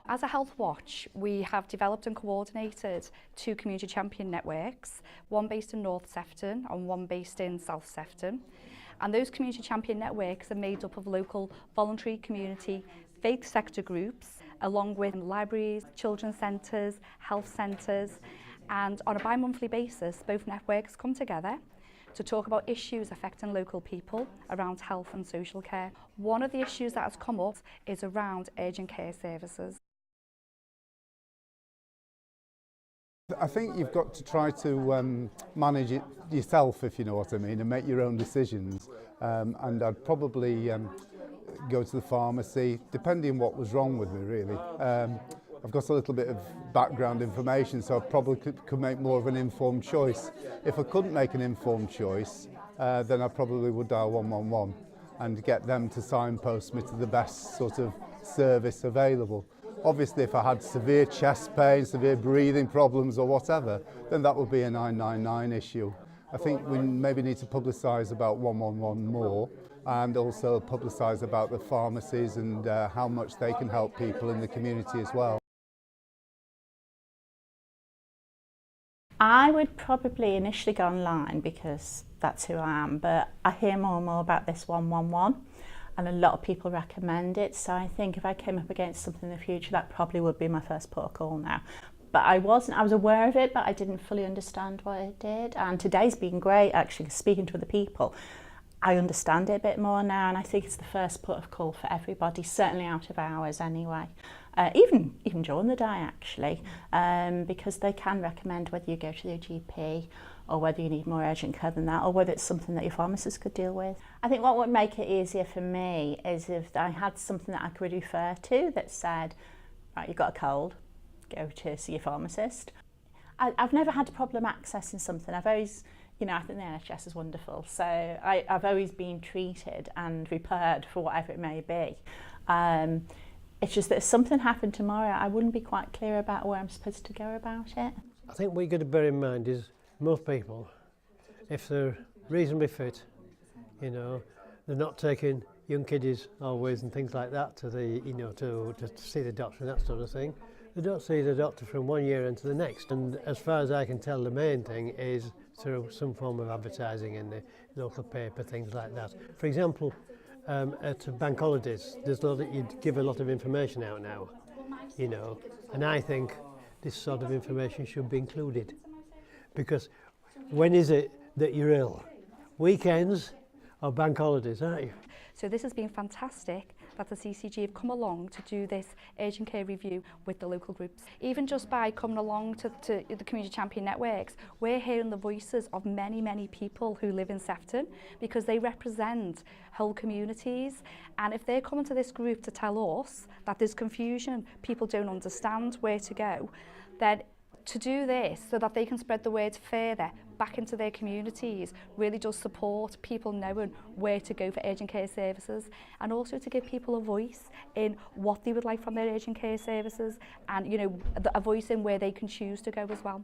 As a Health Watch, we have developed and coordinated 2 community champion networks, one based in North Sefton and one based in South Sefton. And those community champion networks are made up of local voluntary community faith sector groups, along with libraries, children's centres, health centres, and on a bi-monthly basis, both networks come together to talk about issues affecting local people around health and social care. One of the issues that has come up is around urgent care services. I think you've got to try to manage it yourself, if you know what I mean, and make your own decisions. And I'd probably go to the pharmacy, depending what was wrong with me, really. I've got a little bit of background information, so I probably could make more of an informed choice. If I couldn't make an informed choice, then I probably would dial 111 and get them to signpost me to the best sort of service available. Obviously, if I had severe chest pain, severe breathing problems or whatever, then that would be a 999 issue. I think we maybe need to publicise about 111 more, and also publicise about the pharmacies and how much they can help people in the community as well. I would probably initially go online because that's who I am, but I hear more and more about this 111. And a lot of people recommend it, so I think if I came up against something in the future, that probably would be my first port of call now. But I was aware of it, but I didn't fully understand what it did. And today's been great, actually, speaking to other people. I understand it a bit more now, and I think it's the first port of call for everybody, certainly out of hours anyway. Even during the day, actually, because they can recommend whether you go to your GP or whether you need more urgent care than that, or whether it's something that your pharmacist could deal with. I think what would make it easier for me is if I had something that I could refer to that said, right, you've got a cold, go to see your pharmacist. I've never had a problem accessing something. I've always, you know, I think the NHS is wonderful, so I've always been treated and prepared for whatever it may be. It's just that if something happened tomorrow, I wouldn't be quite clear about where I'm supposed to go about it. I think what you've got to bear in mind is most people, if they're reasonably fit, you know, they're not taking young kiddies always and things like that to the, you know, to see the doctor and that sort of thing. They don't see the doctor from one year into the next. And as far as I can tell, the main thing is through some form of advertising in the local paper, things like that. For example, at bank holidays, there's a lot that you'd give a lot of information out now, you know, and I think this sort of information should be included. Because when is it that you're ill? Weekends or bank holidays, aren't you? So this has been fantastic that the CCG have come along to do this urgent care review with the local groups. Even just by coming along to the community champion networks, we're hearing the voices of many, many people who live in Sefton, because they represent whole communities. And if they're coming to this group to tell us that there's confusion, people don't understand where to go, then to do this so that they can spread the word further back into their communities really does support people knowing where to go for urgent care services, and also to give people a voice in what they would like from their urgent care services, and, you know, a voice in where they can choose to go as well.